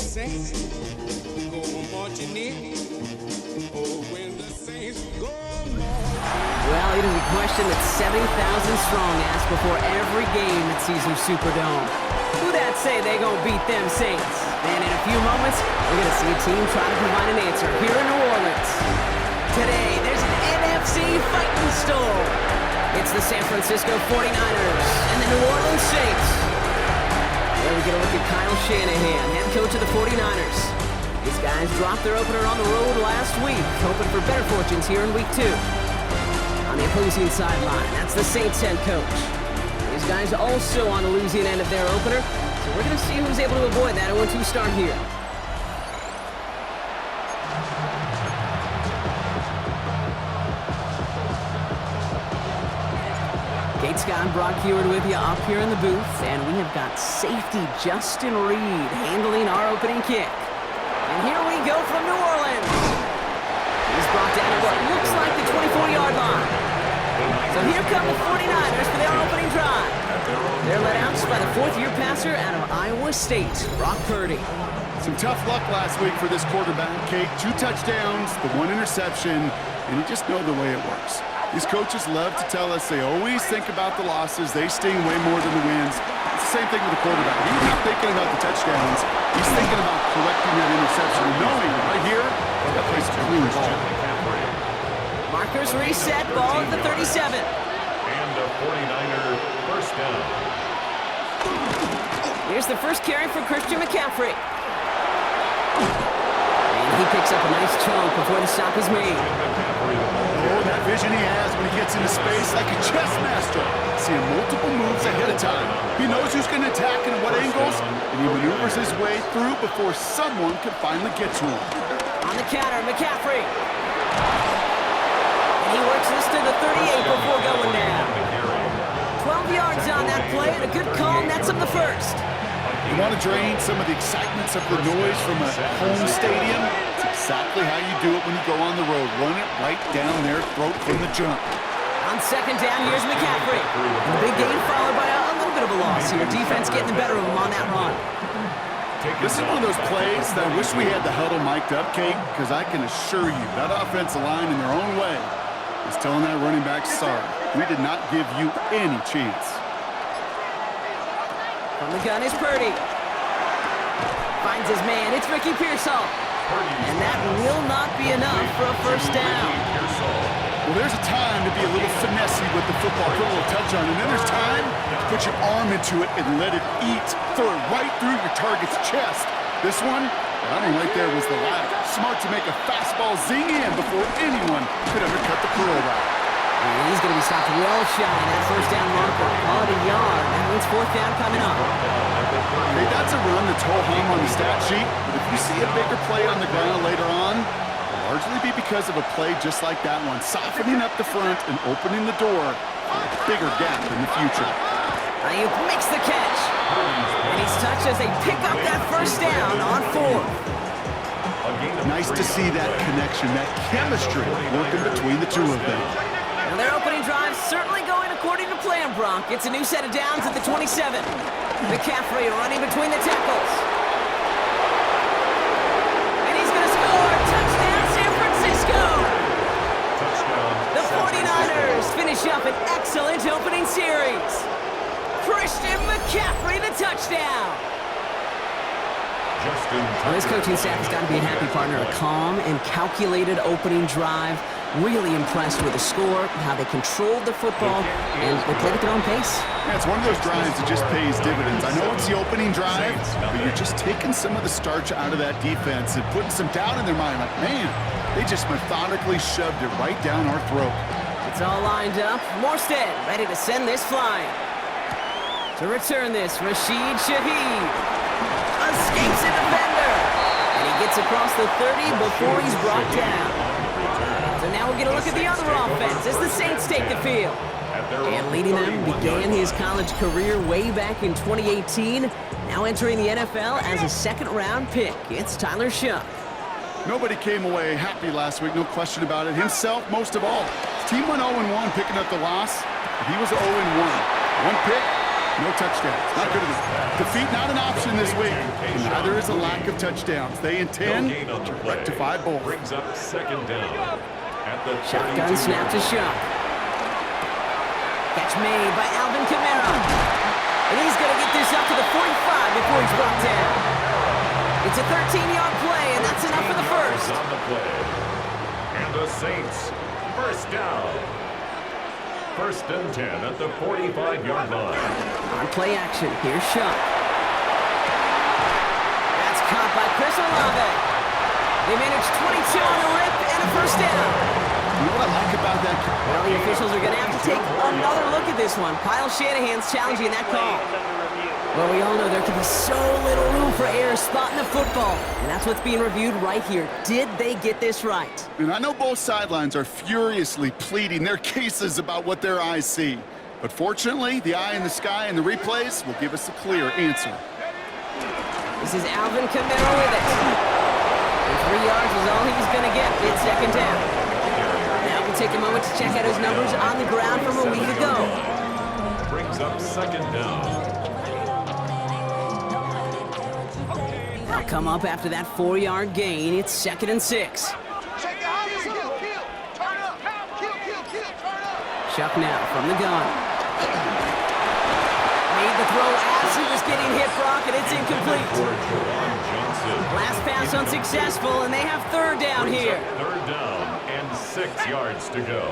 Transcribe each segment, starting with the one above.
saints go marching in, oh, when the saints go marching. Well, it is a question that 70,000 strong ask before every game at Caesars Superdome. Who that say they gonna beat them Saints? And in a few moments, we're gonna see a team try to provide an answer here in New Orleans. Today, there's an NFC fighting storm. It's the San Francisco 49ers and the New Orleans Saints. There we get a look at Kyle Shanahan, head coach of the 49ers. These guys dropped their opener on the road last week, hoping for better fortunes here in week 2. On the opposing sideline, that's the Saints head coach. These guys also on the losing end of their opener, so we're going to see who's able to avoid that 0-2 start here. Kate Scott and Brock Heward with you up here in the booth, and we have got safety Justin Reed handling our opening kick. And here we go from New Orleans. He's brought down at what looks like the 24-yard line. So here come the 49ers for their opening drive. They're led out by the fourth-year passer out of Iowa State, Brock Purdy. Some tough luck last week for this quarterback, Kate. 2 touchdowns, the 1 interception, and you just know the way it works. These coaches love to tell us they always think about the losses. They sting way more than the wins. It's the same thing with the quarterback. He's not thinking about the touchdowns. He's thinking about correcting that interception, knowing right here that place is clean ball. Markers reset, ball at the 37. And a 49er first down. Here's the first carry for Christian McCaffrey. And he picks up a nice chunk before the stop is made. Oh, that vision he has when he gets into space like a chess master. Seeing multiple moves ahead of time. He knows who's going to attack and at what angles, and he maneuvers his way through before someone can finally get to him. On the counter, McCaffrey. And he works this to the 38 before going down. 12 yards on that play, and a good call nets him the first. You want to drain some of the excitements of the noise from a home stadium? It's exactly how you do it when you go on the road. Run it right down their throat from the jump. On second down, here's McCaffrey. And the big gain followed by a little bit of a loss here. Defense getting the better of him on that run. This is one of those plays that I wish we had the huddle mic'd up, Kate, because I can assure you that offensive line in their own way is telling that running back, sorry, we did not give you any chance. From the gun is Purdy. Finds his man. It's Ricky Pearsall. And that will not be enough for a first down. Well, there's a time to be a little finessey with the football, put a little touch on it. And then there's time to put your arm into it and let it eat. Throw it right through your target's chest. This one, that one right there was the latter. Smart to make a fastball zing in before anyone could undercut the curl route. And he's going to be stopped well shy of that first down marker. Call it a yard. That means fourth down coming up. Hey, that's a run that's ho-hum on the stat sheet. But if you see a bigger play on the ground later on, it'll largely be because of a play just like that one, softening up the front and opening the door for a bigger gap in the future. Ayuk makes the catch. And he's touched as they pick up that first down on fourth. Nice to see that connection, that chemistry working between the two of them. Now their opening drive certainly going according to plan, Bronk. It's a new set of downs at the 27. McCaffrey running between the tackles. And he's going to score. Touchdown, San Francisco. Touchdown. The 49ers finish up an excellent opening series. Christian McCaffrey, the touchdown. Well, this coaching staff has got to be a happy partner. A calm and calculated opening drive. Really impressed with the score, how they controlled the football, and they played at their own pace. Yeah, it's one of those drives that just pays dividends. I know it's the opening drive, but you're just taking some of the starch out of that defense and putting some doubt in their mind. Like, man, they just methodically shoved it right down our throat. It's all lined up. Morstead ready to send this flying. To return this, Rashid Shaheed escapes a defender, and he gets across the 30 before he's brought down. So now we're going to look at the other offense as the Saints take the field. And leading them began his college career way back in 2018. Now entering the NFL as a second-round pick. It's Tyler Shough. Nobody came away happy last week, no question about it. Himself, most of all. His team went 0-1 picking up the loss. He was 0-1. One pick, No touchdowns. Not good enough. Defeat not an option this week. And neither is a lack of touchdowns. They intend to rectify both. Brings up second down at the Shotgun snap to Shuck. Catch made by Alvin Kamara. And he's going to get this up to the 45 before he's brought down. It's a 13-yard play, and that's enough for the first. On the play. And the Saints, first down. First and 10 at the 45-yard line. On play action, here's Shuck. That's caught by Chris Olave. They managed 22 on the rip and a first down. You know what I like about that? Well, the officials are going to have to take another look at this one. Kyle Shanahan's challenging that call. Well, we all know there can be so little room for error spotting the football. And that's what's being reviewed right here. Did they get this right? And I know both sidelines are furiously pleading their cases about what their eyes see. But fortunately, the eye in the sky and the replays will give us a clear answer. This is Alvin Kamara with it. And 3 yards is all he's going to get. It's second down. Now we'll take a moment to check out his numbers on the ground from a week ago. Brings up second down. They'll come up after that 4-yard gain. It's second and 6. Shuck now from the gun. Made the throw as he was getting hit, Brock, and it's incomplete. Last pass unsuccessful, and they have third down here. Third down and 6 yards to go.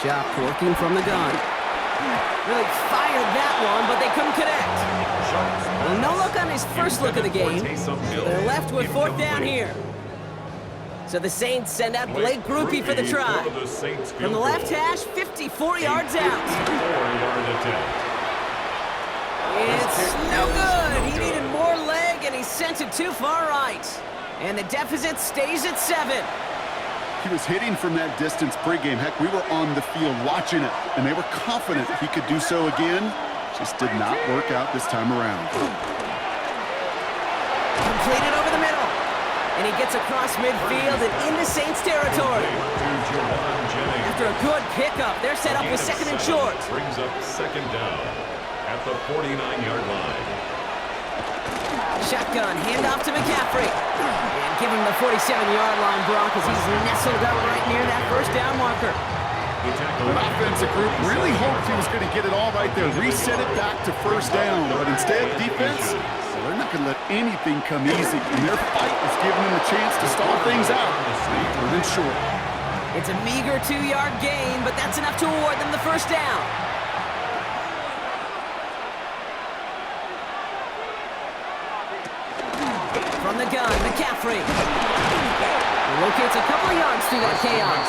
Shuck working from the gun. Really fired that one, but they couldn't connect. Well, no look on his first look of the game. So they're left with fourth down here. So the Saints send out Blake Groupie for the try. From the left hash, 54 yards out. It's no good. He needed more leg, and he sent it too far right. And the deficit stays at 7. He was hitting from that distance pregame. Heck, we were on the field watching it, and they were confident he could do so again. Just did not work out this time around. Completed over the middle. And he gets across midfield and into Saints territory. After a good pickup, they're set up with second and short. Brings up second down at the 49-yard line. Shotgun, handoff to McCaffrey. And give him the 47-yard line, Brock, as he's nestled up right near that first down marker. The offensive group really hoped he was going to get it all right there, reset it back to first down. But instead, defense, they're not going to let anything come easy. And their fight was giving them a chance to stall things out. Third and short. It's a meager 2-yard gain, but that's enough to award them the first down. From the gun, McCaffrey. Locates a couple of yards through that chaos.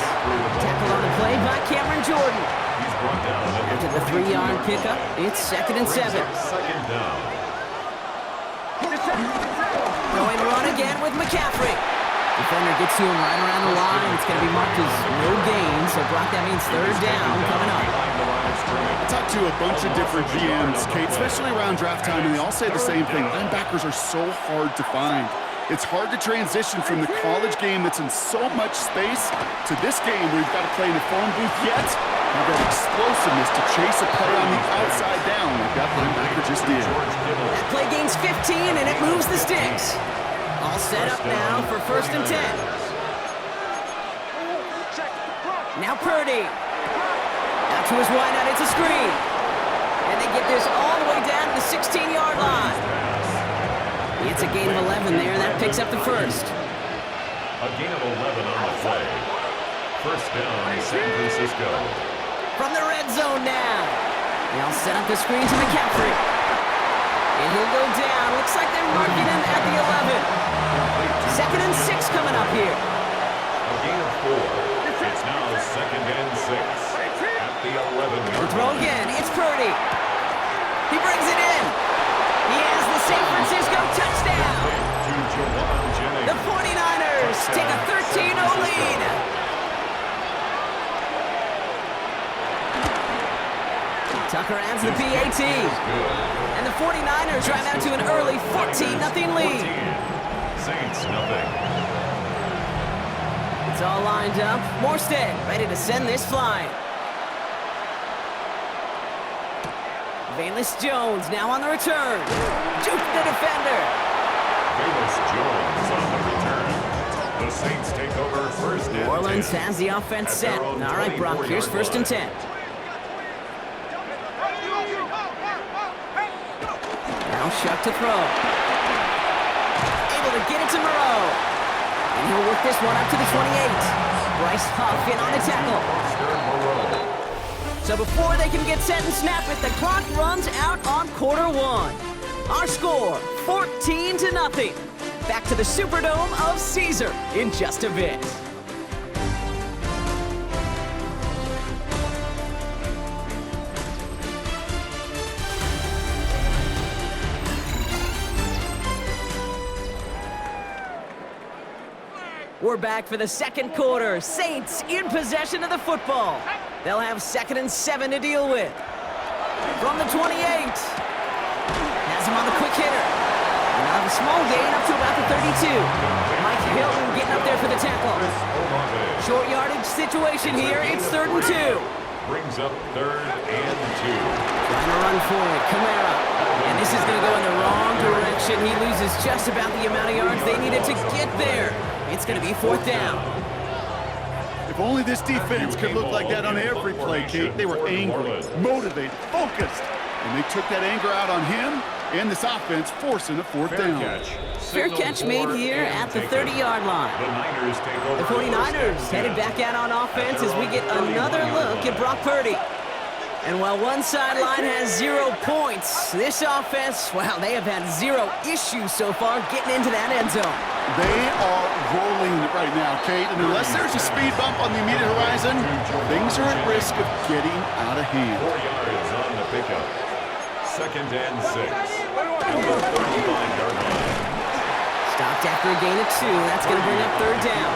Tackle on the play by Cameron Jordan. After the 3-yard pickup, it's second and 7. Second down. Going run again with McCaffrey. Defender gets to him right around the line. It's going to be marked as no gain, so Brock, that means third down coming up. I talked to a bunch of different GMs, Kate, especially around draft time, and they all say the same thing. Linebackers are so hard to find. It's hard to transition from the college game that's in so much space to this game where you've got to play in the phone booth yet. Have that explosiveness to chase a play on the outside down like that linebacker just did. That play gains 15, and it moves the sticks. All set up now for first and 10. Now Purdy. Out to his wideout, it's a screen. And they get this all the way down to the 16-yard line. It's a gain of 11 there, and that picks up the first. A gain of 11 on the play. First down, San Francisco. From the red zone now. They'll set up the screen to McCaffrey. And he'll go down. Looks like they're marking him at the 11. Second and 6 coming up here. A gain of 4. It's now second and 6 at the 11-yard Throw line. again. It's Purdy. He brings it in. He has the San Francisco touchdown. The 49ers take a 13-0 lead. Tucker adds the PAT. And the 49ers drive out to an early 14-0 lead. Saints nothing. It's all lined up. Morstead ready to send this flying. Valus Jones now on the return. Juke the defender. Valus Jones on the return. The Saints take over first and 10. New Orleans has the offense set. All right, Brock, here's first and 10. Now Shuck to throw. Able to get it to Moreau. And he'll work this one up to the 28. Bryce Huff in on the tackle. So before they can get set and snap it, the clock runs out on quarter one. Our score, 14-0. Back to the Superdome of Caesar in just a bit. We're back for the second quarter. Saints in possession of the football. They'll have 2nd and 7 to deal with. From the 28. Has him on the quick hitter. And they'll have a small gain up to about the 32. Mike Hilton getting up there for the tackle. Short yardage situation here. It's 3rd and 2. Brings up 3rd and 2. Trying to run for it. Kamara. And this is going to go in the wrong direction. He loses just about the amount of yards they needed to get there. It's going to be 4th down. If only this defense could look like that on every play, Kate. They were angry, motivated, focused. And they took that anger out on him and this offense, forcing a 4th down. Fair catch made here at the 30-yard line. The 49ers headed back out on offense as we get another look at Brock Purdy. And while one sideline has 0 points, this offense, well, they have had 0 issues so far getting into that end zone. They are rolling right now, Kate, and unless there's a speed bump on the immediate horizon, things are at risk of getting out of hand. 4 yards on the pickup. 2nd and 6. And the 35-yard line. Stopped after a gain of 2. That's going to bring up 3rd down.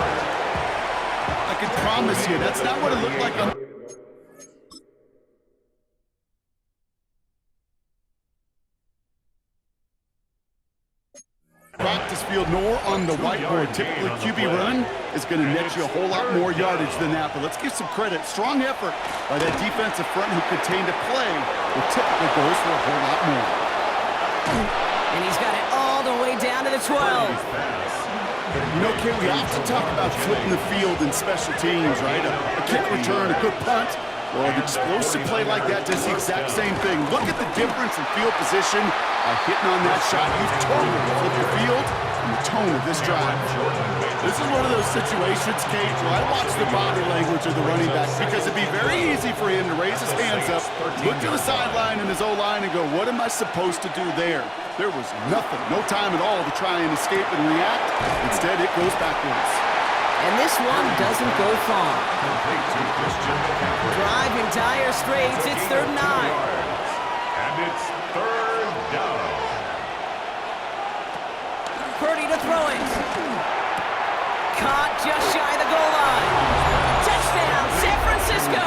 I can promise you, that's not what it looked like on practice field nor on the whiteboard. Typically, QB run is going to net you a whole lot more yardage than that. But let's give some credit. Strong effort by that defensive front who contained a play that typically goes for a whole lot more. And he's got it all the way down to the 12. You know, Kate, we often talk about flipping the field in special teams, right? A kick return, a good punt. Well, an explosive play like that does the exact same thing. Look at the difference in field position hitting on that shot. You've totally flipped the field and the tone of this drive. This is one of those situations, Kate, where I watch the body language of the running back because it'd be very easy for him to raise his hands up, look to the sideline and his O-line and go, what am I supposed to do there? There was nothing, no time at all to try and escape and react. Instead, it goes backwards. And this one doesn't go far. Drive entire straights. It's 3rd and 9. And it's 3rd down. Purdy to throw it. Caught just shy of the goal line. Touchdown, San Francisco.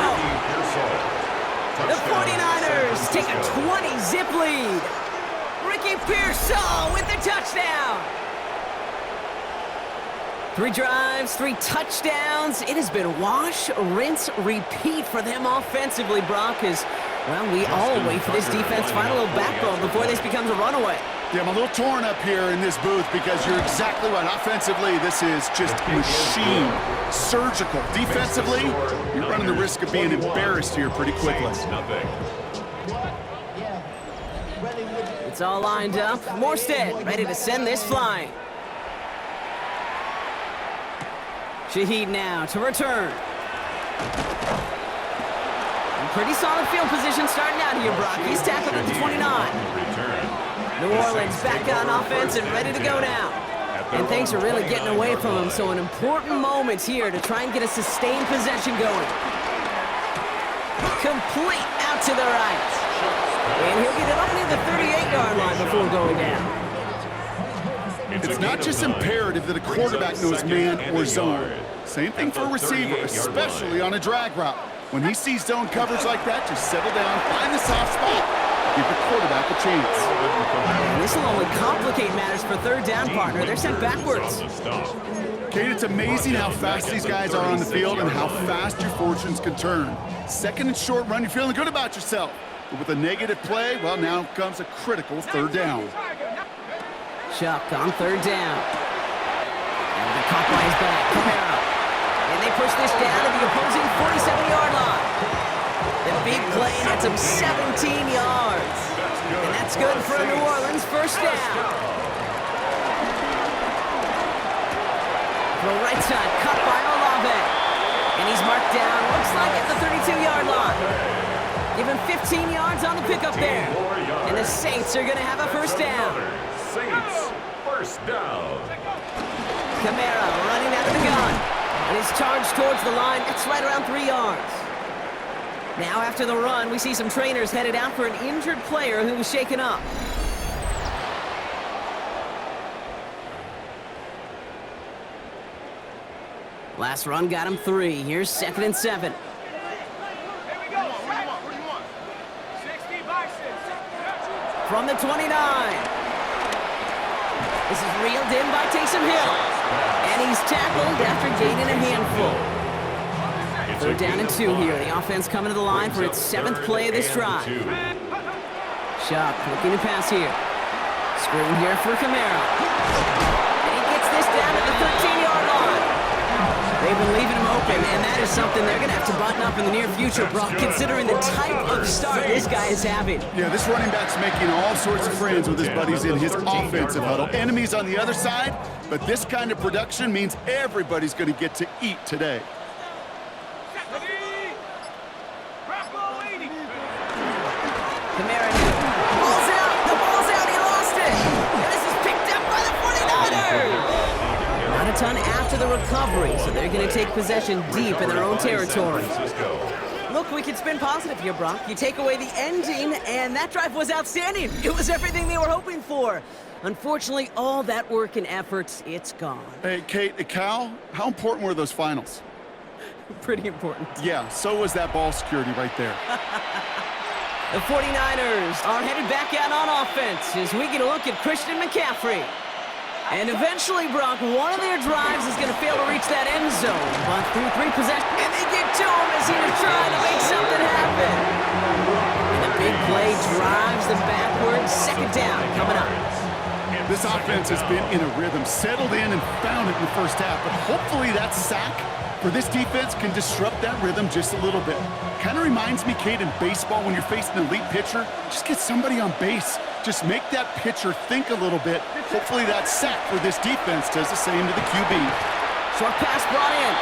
The 49ers take a 20-zip lead. Ricky Pearsall with the touchdown. 3 drives, 3 touchdowns. It has been wash, rinse, repeat for them offensively, Brock, as, well, we all wait for this defense to find a little backbone before this becomes a runaway. Yeah, I'm a little torn up here in this booth because you're exactly right. Offensively, this is just machine, surgical. Defensively, you're running the risk of being embarrassed here pretty quickly. It's all lined up. Morstead ready to send this flying. Shaheed now to return. And pretty solid field position starting out here, Brock. He's tackled at the 29. New Orleans back on offense and ready to go now. And things are really getting away from him, so an important moment here to try and get a sustained possession going. Complete out to the right. And he'll get it up near the 38-yard line before going down. It's not just imperative that a quarterback knows man or zone. Same thing for a receiver, especially on a drag route. When he sees zone coverage like that, just settle down, find the soft spot, give the quarterback a chance. And this will only complicate matters for 3rd down, partner. They're sent backwards. Kate, it's amazing how fast these guys are on the field and how fast your fortunes can turn. 2nd and short run, you're feeling good about yourself. But with a negative play, well, now comes a critical third down. Chuck on third down. And the caught by his back, Camara. And they push this down to the opposing 47-yard line. The big play nets him 17 yards. And that's good for a New Orleans first down. Throw right side, cut by Olave. And he's marked down, looks like at the 32-yard line. Give him 15 yards on the pickup there. And the Saints are going to have a first down. Saints, first down. Camara running out of the gun. And he's charged towards the line. That's right around 3 yards. Now after the run, we see some trainers headed out for an injured player who was shaken up. Last run got him 3. Here's 2nd and 7. From the 29. This is reeled in by Taysom Hill. And he's tackled after gaining a handful. Third down and 2 here. The offense coming to the line for its 7th play of this drive. Sharp looking to pass here. Screen here for Camara. And he gets this down to the 13-yard line. They've been leaving him open, and that is something they're going to have to button up in the near future, Brock, considering the type of start this guy is having. Yeah, this running back's making all sorts of friends with his buddies in his offensive huddle. Enemies on the other side, but this kind of production means everybody's going to get to eat today. Camara, ball's out, the ball's out, he lost it. And this is picked up by the 49ers. Not a ton after the recovery, so they're going to take possession deep in their own territory. Look, we can spin positive here, Brock. You take away the ending, and that drive was outstanding. It was everything they were hoping for. Unfortunately, all that work and effort, it's gone. Hey, Kate, Cal, how important were those finals? Pretty important. Yeah, so was that ball security right there. The 49ers are headed back out on offense as we get a look at Christian McCaffrey. And eventually, Brock, one of their drives is going to fail to reach that end zone. But through 3 possessions, and they get to him as he was trying to make something happen. And the big play drives them backwards. 2nd down coming up. This offense has been in a rhythm, settled in and found it in the first half. But hopefully that sack for this defense can disrupt that rhythm just a little bit. Kind of reminds me, Kate, in baseball when you're facing an elite pitcher, just get somebody on base. Just make that pitcher think a little bit. Hopefully that sack for this defense does the same to the QB. Short pass brought in.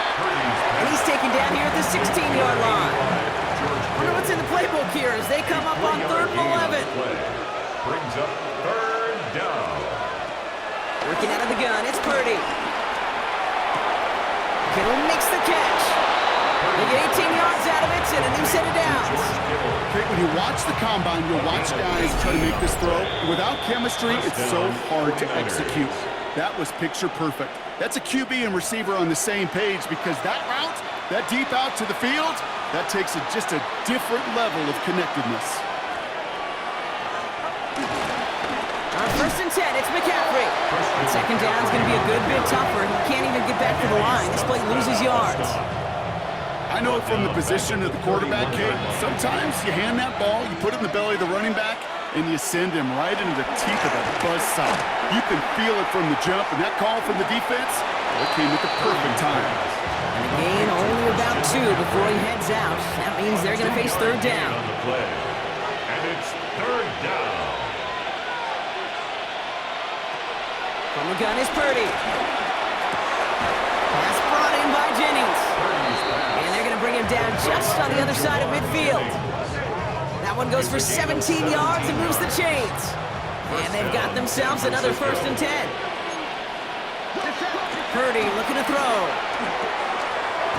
And he's taken down here at the 16-yard line. Wonder what's in the playbook here as they come up on 3rd and 11. Brings up 3rd down. Working out of the gun, it's Purdy. Kittle makes the catch. They get 18 yards out of it and a new set of downs. Okay, when you watch the combine, you'll watch guys try to make this throw. Without chemistry, it's so hard to execute. That was picture perfect. That's a QB and receiver on the same page because that route, that deep out to the field, that takes just a different level of connectedness. On 1st and 10, it's McCaffrey. And 2nd down is going to be a good bit tougher. He can't even get back to the line. This play loses yards. I know from the position of the quarterback, Kate, sometimes you hand that ball, you put it in the belly of the running back, and you send him right into the teeth of a buzzsaw. You can feel it from the jump, and that call from the defense, it came at the perfect time. And a gain only about 2 before he heads out. That means they're going to face 3rd down. And it's 3rd down. From the gun is Purdy. Pass brought in by Jennings. And they're going to bring him down just on the other side of midfield. That one goes for 17 yards and moves the chains. And they've got themselves another 1st and 10. Purdy looking to throw.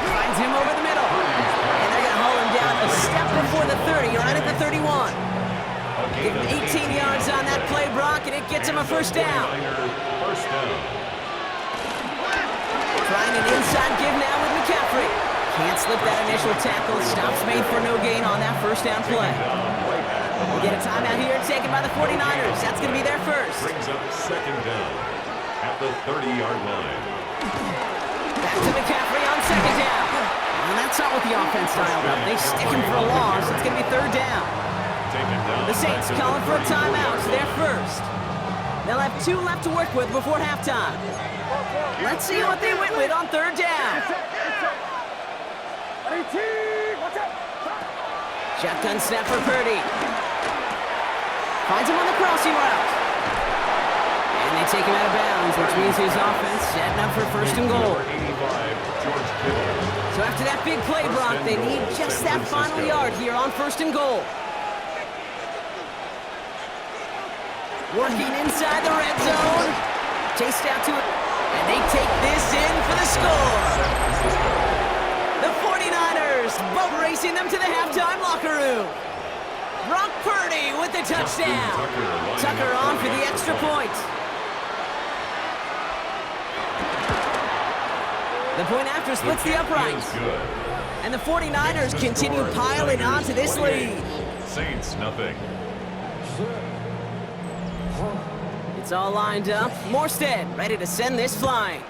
Finds him over the middle. And they're going to haul him down a step before the 30, right at the 31. Give him 18 yards on that play, Brock, and it gets him a 1st down. Trying an inside give now with McCaffrey. Can't slip that initial tackle. Stops made for no gain on that 1st down play. We'll get a timeout here taken by the 49ers. That's going to be their first. Brings up 2nd down at the 30-yard line. Back to McCaffrey on 2nd down. And that's not what the offense dialed up. They stick him for a loss. It's going to be 3rd down. taken down. The Saints calling for a timeout. Their first. They'll have 2 left to work with before halftime. Let's see what they went with on third down. Shotgun snap for Purdy. Finds him on the crossing route. And they take him out of bounds, which means his offense setting up for first and goal. So after that big play, Brock, they need just that final yard here on first and goal. Working inside the red zone. Chased out to it. And they take this in for the score. The 49ers boat racing them to the halftime locker room. Brock Purdy with the touchdown. Tucker on for the extra point. The point after splits the uprights. And the 49ers continue piling onto this lead. Saints, nothing. It's all lined up. Morstead ready to send this flying.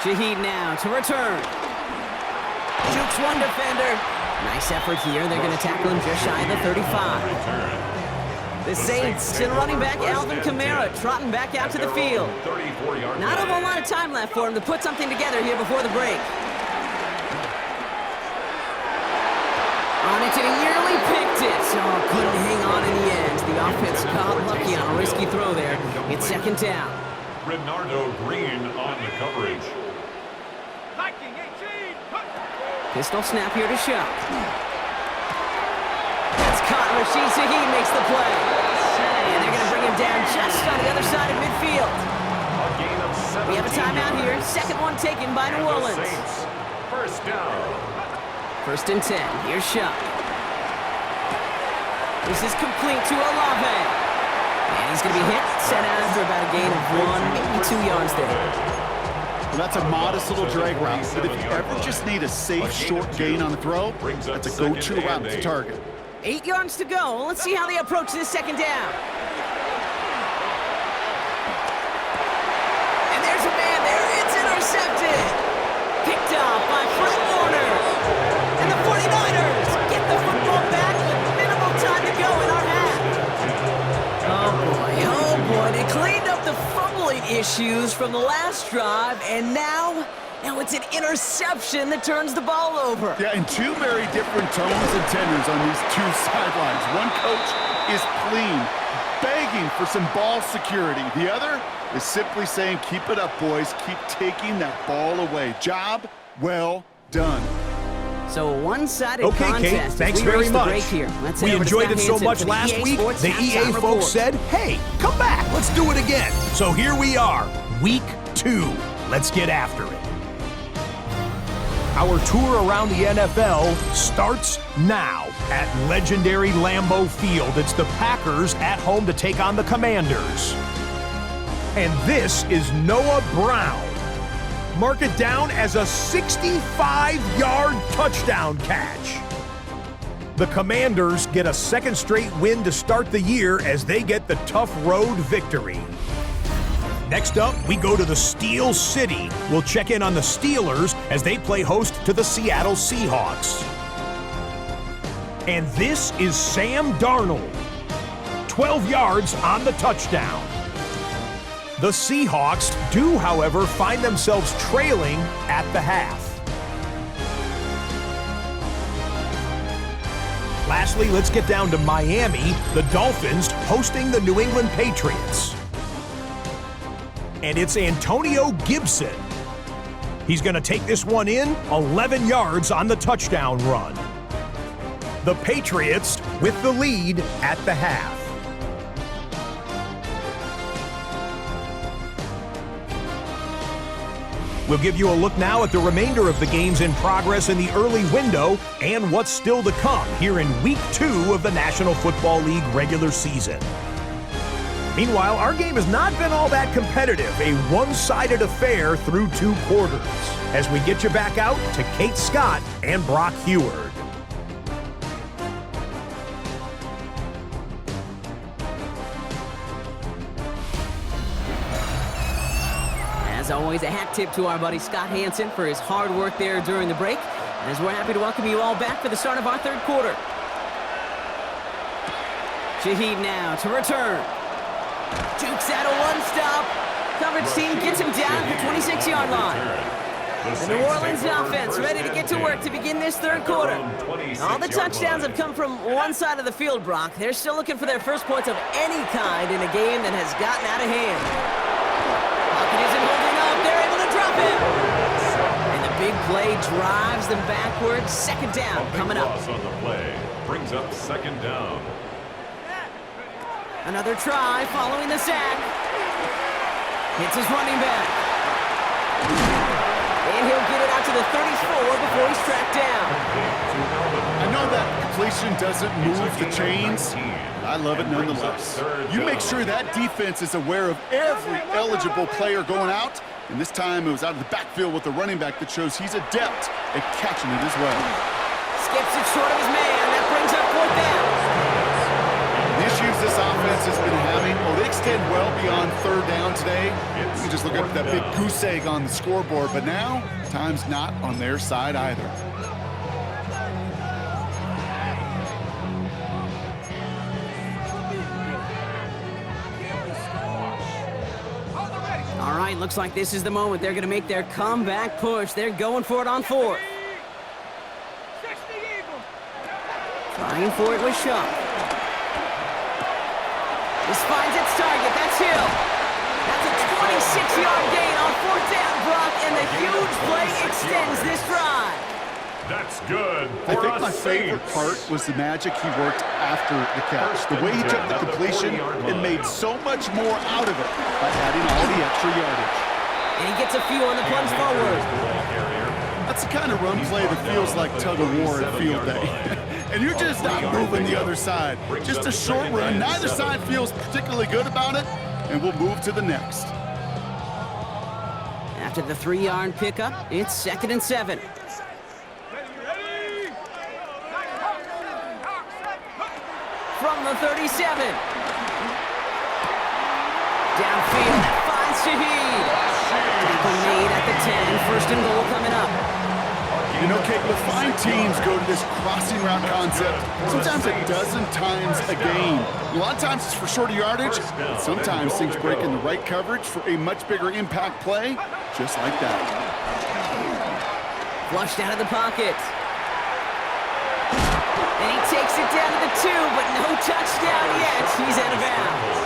Shaheed now to return. Jukes one defender. Nice effort here. They're going to tackle him just shy of the 35. The Saints and running back Alvin Kamara trotting back out to the field. Not a whole lot of time left for him to put something together here before the break. On it, and he nearly picked it. Oh, couldn't hang on in the end. The offense got lucky on a risky throw there. It's second down. Renardo Green on the coverage. Pistol snap here to Shuck. That's caught. Rashid Shaheed makes the play. And they're going to bring him down just on the other side of midfield. We have a timeout here. Second one taken by New Orleans. First down. First and 10. Here's Shuck. This is complete to Olave. And he's going to be hit. Set out after about a gain of 1, maybe 2 yards there. Well, that's a modest little drag route, but if you ever just need a safe, short gain on the throw, that's a go-to route to target. 8 yards to go. Let's see how they approach this second down. And there's a man there. It's intercepted. Picked off by Fred Warner. And the 49ers get the football back with minimal time to go in our half. Oh boy, they cleaned up the fumbling issues from the last drive, and now it's an interception that turns the ball over. Yeah, and 2 very different tones and tenors on these 2 sidelines. One coach is clean, begging for some ball security. The other is simply saying, keep it up, boys. Keep taking that ball away. Job well done. So a one-sided okay, contest. Kate, thanks very much. We enjoyed it so much last week, the EA folks said, hey, come back, let's do it again. So here we are, week 2. Let's get after it. Our tour around the NFL starts now at legendary Lambeau Field. It's the Packers at home to take on the Commanders. And this is Noah Brown. Mark it down as a 65-yard touchdown catch. The Commanders get a second straight win to start the year as they get the tough road victory. Next up, we go to the Steel City. We'll check in on the Steelers as they play host to the Seattle Seahawks. And this is Sam Darnold. 12 yards on the touchdown. The Seahawks do, however, find themselves trailing at the half. Lastly, let's get down to Miami, the Dolphins hosting the New England Patriots. And it's Antonio Gibson. He's going to take this one in, 11 yards on the touchdown run. The Patriots with the lead at the half. We'll give you a look now at the remainder of the games in progress in the early window and what's still to come here in Week 2 of the National Football League regular season. Meanwhile, our game has not been all that competitive, a one-sided affair through 2 quarters, as we get you back out to Kate Scott and Brock Heward. As always, a hat tip to our buddy Scott Hansen for his hard work there during the break. as we're happy to welcome you all back for the start of our third quarter. Shaheed now to return. Jukes out a one-stop. Coverage team gets him down at the 26-yard line. The New Orleans offense ready to get to work to begin this third quarter. All the touchdowns have come from one side of the field, Brock. They're still looking for their first points of any kind in a game that has gotten out of hand. Pocket isn't holding up. They're able to drop him. And the big play drives them backwards. Second down coming up. On the play brings up second down. Another try following the sack. Hits his running back. And he'll get it out to the 34 before he's tracked down. I know that completion doesn't move the chains, but I love it nonetheless. You make sure that defense is aware of every eligible player going out, and this time it was out of the backfield with the running back that shows he's adept at catching it as well. Skips it short of his man. That brings up fourth down. The issues this offense has been having, they extend well beyond third down today. You can just look at that big goose egg on the scoreboard, but now time's not on their side either. All right, looks like this is the moment. They're going to make their comeback push. They're going for it on fourth. Trying for it with Shuck. This finds its target. That's Hill. That's a 26-yard gain on fourth down, Brock, and the huge play extends this drive. That's good. I think my favorite part was the magic he worked after the catch. The way he took the completion and made so much more out of it by adding all the extra yardage. And he gets a few on the plunge forward. That's the kind of run play that feels like tug-of-war at field day. And you're just not moving the other side. Just a short run. Neither side feels particularly good about it, and we'll move to the next. After the 3-yard pickup, it's 2nd and 7. From the 37. Downfield, finds Shaheed. Tackle made at the 10. First and goal coming up. You know, Kate, you'll find teams go to this crossing route concept sometimes a dozen times a game. A lot of times it's for shorter yardage, but sometimes things break in the right coverage for a much bigger impact play, just like that. Flushed out of the pocket. And he takes it down to the 2, but no touchdown yet. He's out of bounds.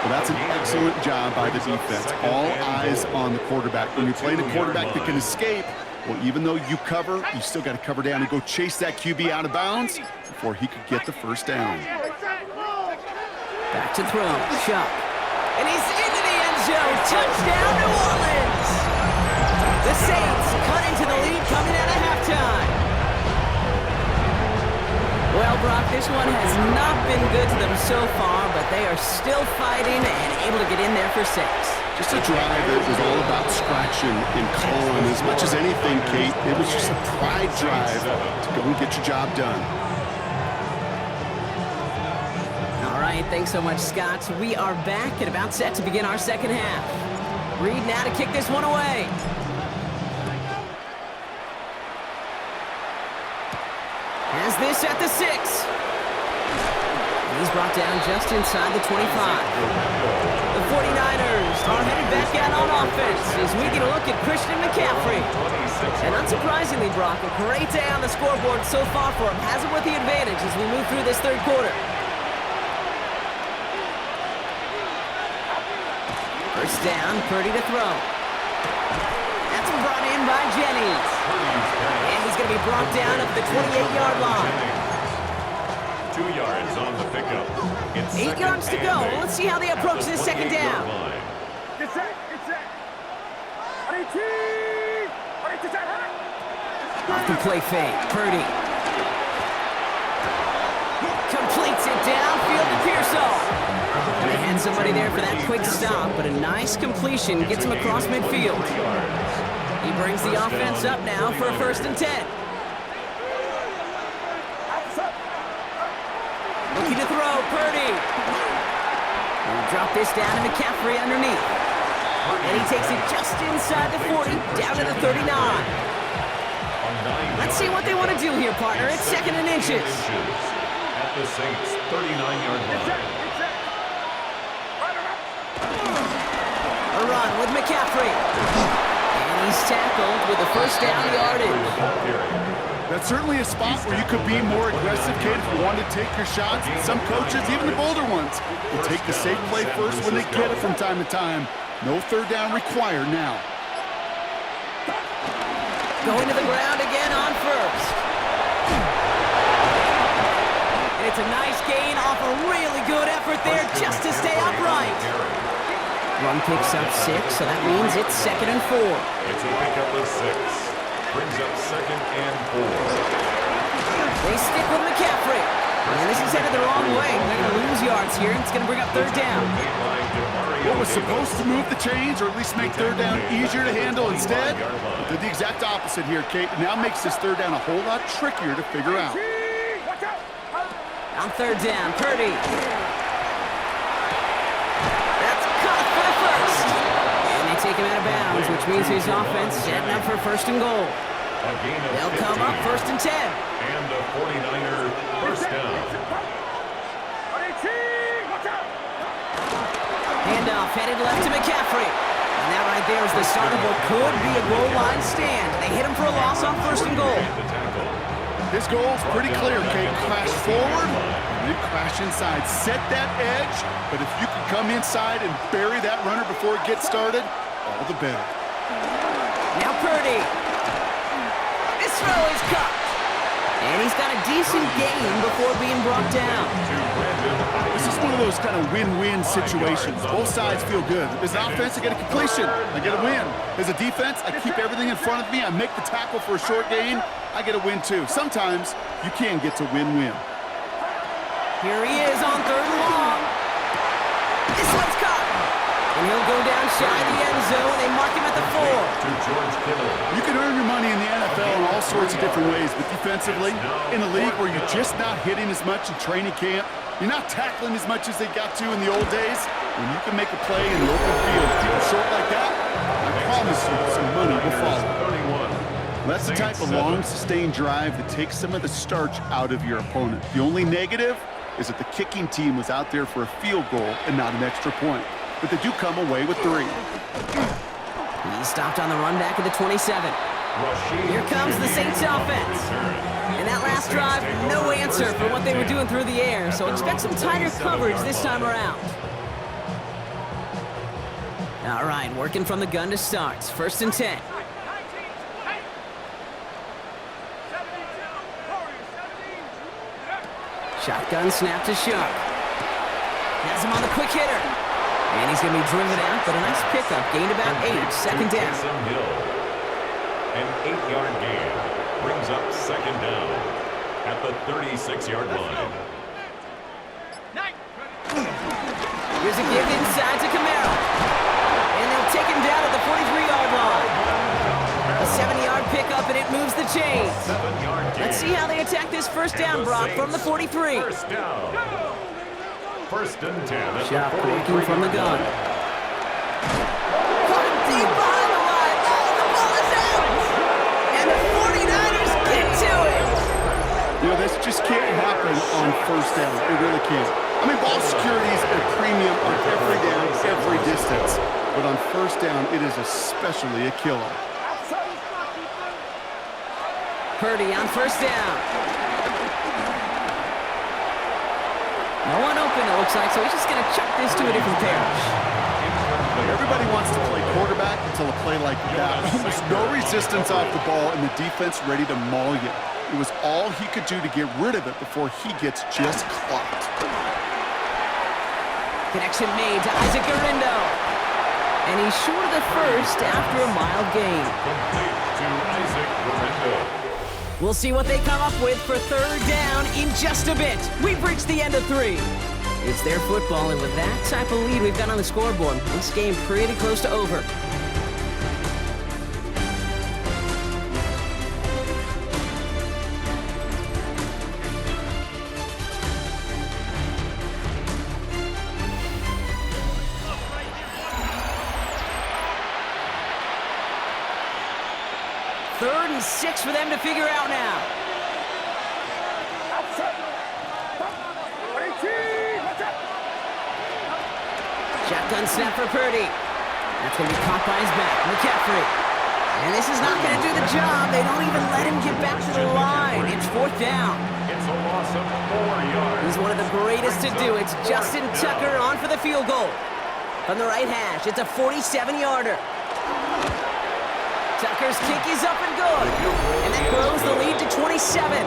Well, that's an excellent job by the defense. All eyes on the quarterback. When you're playing a quarterback that can escape, well, even though you cover, you still got to cover down and go chase that QB out of bounds before he could get the first down. Back to throw, Shuck. And he's into the end zone. Touchdown, New Orleans! The Saints cut into the lead coming out of halftime. Well, Brock, this one has not been good to them so far, but they are still fighting and able to get in there for 6. Just a drive that was all about scratching and clawing. As much as anything, Kate, it was just a pride drive to go and get your job done. All right, thanks so much, Scott. We are back and about set to begin our second half. Reed now to kick this one away. Has this at the 6. He's brought down just inside the 25. The 49ers are headed back out on offense as we get a look at Christian McCaffrey. And unsurprisingly, Brock, a great day on the scoreboard so far for him. Has it with the advantage as we move through this third quarter. First down, Purdy to throw. That's brought in by Jennings. And he's going to be brought down at the 28-yard line. 2 yards on the pickup. 8 yards to go. Let's see how they approach this second down. Off the play fake, Purdy. Completes it downfield to Pearsall. They had somebody there for that quick stop, but a nice completion gets him across midfield. He brings the offense up now for a 1st and 10. Looking to throw, Purdy. He'll drop this down to McCaffrey underneath. And he takes it just inside the 40, down to the 39. Let's see what they want to do here, partner. It's 2nd and inches. At the Saints' 39-yard line. A run with McCaffrey. And he's tackled with the first down yardage. That's certainly a spot where you could be more aggressive, kid, if you want to take your shots. Some coaches, even the bolder ones, will take the safe play first when they get it from time to time. No third down required now. Going to the ground again on first. And it's a nice gain off a really good effort there just to stay upright. Run picks up 6, so that means it's 2nd and 4. It's a pickup of 6. Brings up 2nd and 4. They stick with McCaffrey. And this is headed the wrong way. They're going to lose yards here. It's going to bring up 3rd down. What was supposed to move the chains, or at least make 3rd down easier to handle instead, did the exact opposite here, Kate. It now makes this 3rd down a whole lot trickier to figure out. On 3rd down, Purdy. That's caught for the first. And they take him out of bounds, which means his offense setting up for 1st and goal. They'll come up 1st and 10. And a 49er first down. Handoff headed left to McCaffrey. And that right there is the start of what could be a goal line stand. They hit him for a loss on 1st and goal. His goal is pretty clear, Kate. Crash forward, and then crash inside. Set that edge, but if you can come inside and bury that runner before it gets started, all the better. Now Purdy. This throw is cut. And he's got a decent gain before being brought down. This is one of those kind of win-win situations. Both sides feel good. As an offense, I get a completion. I get a win. As a defense, I keep everything in front of me. I make the tackle for a short gain. I get a win, too. Sometimes you can get to win-win. Here he is on 3rd and long. This one's caught. And he'll go down shy of the end zone. They mark him at the 4. You can earn your money in the NFL in all sorts of different ways, but defensively, in a league where you're just not hitting as much in training camp, you're not tackling as much as they got to in the old days, when you can make a play in the open field, keep it short like that, I promise you some money will follow. That's the type of long, sustained drive that takes some of the starch out of your opponent. The only negative is that the kicking team was out there for a field goal and not an extra point. But they do come away with 3. He stopped on the run back at the 27. Here comes the Saints offense. And that last drive, no answer for what they were doing through the air, so expect some tighter coverage this time around. All right, working from the gun to start. 1st and 10. Shotgun snap to Sharp. Has him on the quick hitter. And he's going to be driven out, but a nice pickup. Gained about 8, 2nd down. An 8-yard gain brings up 2nd down at the 36-yard line. Here's a give inside to Camaro. And they'll take him down at the 43-yard line. A 7-yard pickup, and it moves the chains. Let's see how they attack this 1st down, Brock, from the 43. First down. 1st and 10. Shot working from the gun. Caught him deep behind the line. Oh, the ball is out! And the 49ers get to it! You know, this just can't happen on 1st down. It really can't. I mean, ball security is a premium on every down, every distance. But on 1st down, it is especially a killer. Purdy on 1st down. No one open, it looks like, so he's just going to chuck this to a different parish. Everybody wants to play quarterback until a play like that. Almost no resistance off the ball, and the defense ready to maul you. It was all he could do to get rid of it before he gets just clocked. Connection made to Isaac Garindo. And he's short of the 1st after a mild gain. Complete to Isaac Garindo. We'll see what they come up with for 3rd down in just a bit. We've reached the end of 3. It's their football, and with that type of lead we've got on the scoreboard, this game pretty close to over. 3rd and 6 for them to figure out now. Shotgun snap for Purdy. That's going to be caught by his back. McCaffrey. And this is not going to do the job. They don't even let him get back to the line. It's 4th down. It's a loss of 4 yards. He's one of the greatest to do. It's Justin Tucker on for the field goal. From the right hash, it's a 47-yarder. Tucker's kick is up and good. And that grows the lead to 27.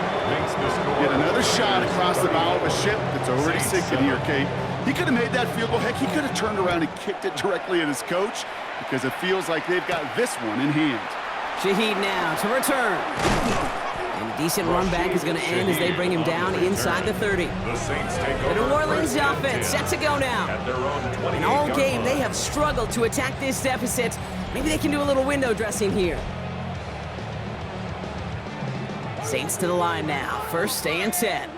Get another shot across the bow of a ship that's already sinking here, Kate. He could have made that field goal. Heck, he could have turned around and kicked it directly at his coach because it feels like they've got this one in hand. Shaheed now to return. And a decent run back is going to end as they bring him down inside the 30. The New Orleans offense set to go now. And all game, they have struggled to attack this deficit. Maybe they can do a little window dressing here. Saints to the line now. 1st and 10.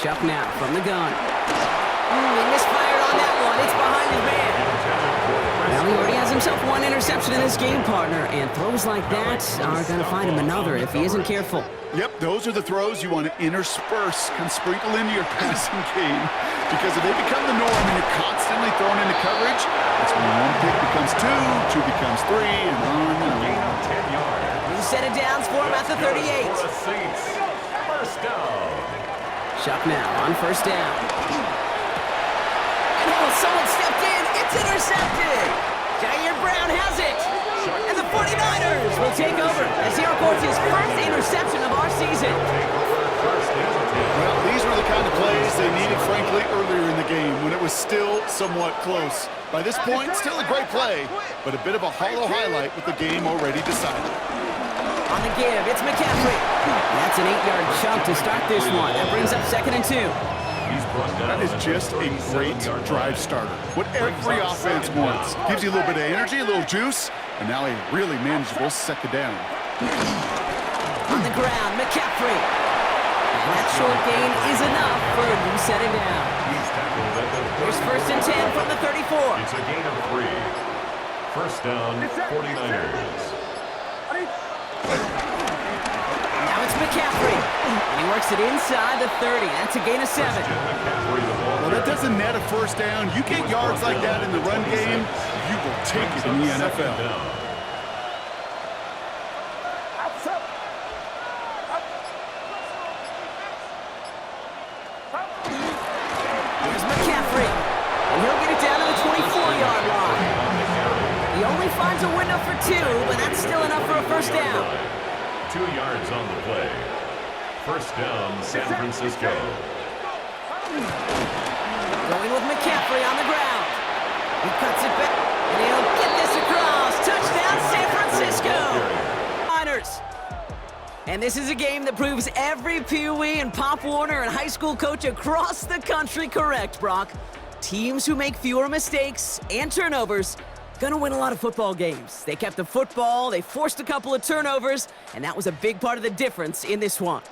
Chuck now from the gun. He misfired on that one. It's behind his man. Well, he already has himself 1 interception in his game, partner, and throws like that are going to find him another if he isn't careful. Yep, those are the throws you want to intersperse and sprinkle into your passing game, because if they become the norm and you're constantly thrown into coverage, that's when 1 pick becomes 2, 2 becomes 3, and on and on. 10 yards. New set of downs for him at the 38. For the Saints. 1st down. Chuck now on 1st down. And oh, someone stepped in. It's intercepted. Jair Brown has it. And the 49ers will take over as he records his 1st interception of our season. Well, these were the kind of plays they needed, frankly, earlier in the game when it was still somewhat close. By this point, still a great play, but a bit of a hollow highlight with the game already decided. On the give, it's McCaffrey. That's an 8-yard chunk to start this one. That brings up 2nd and 2. That is just a great drive starter. What every offense wants. Gives you a little bit of energy, a little juice, and now a really manageable 2nd down. On the ground, McCaffrey. And that short gain is enough for a new set of down. Here's 1st and 10 from the 34. It's a gain of 3. 1st down, 49ers. Now it's McCaffrey. And he works it inside the 30. That's a gain of 7. Well, that doesn't net a 1st down. You get yards like that in the run game, you will take it in the NFL. Here's McCaffrey. And he'll get it down to the 24-yard line. He only finds a window for 2, but that's still enough for a 1st down. 2 yards on the play. 1st down, San Francisco. Going with McCaffrey on the ground. He cuts it back, and he'll get this across. Touchdown, San Francisco! Niners. And this is a game that proves every Pee Wee and Pop Warner and high school coach across the country correct, Brock. Teams who make fewer mistakes and turnovers gonna win a lot of football games. They kept the football, they forced a couple of turnovers, and that was a big part of the difference in this one.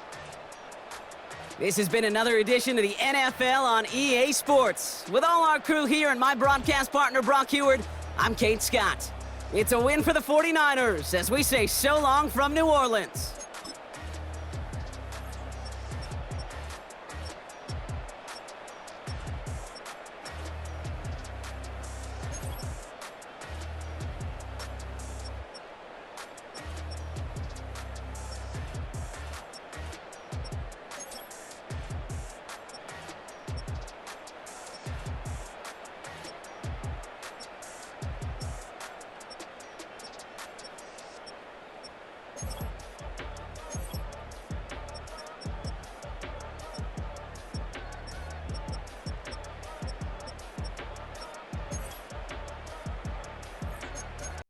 This has been another edition of the NFL on EA Sports. With all our crew here and my broadcast partner, Brock Heward, I'm Kate Scott. It's a win for the 49ers as we say so long from New Orleans.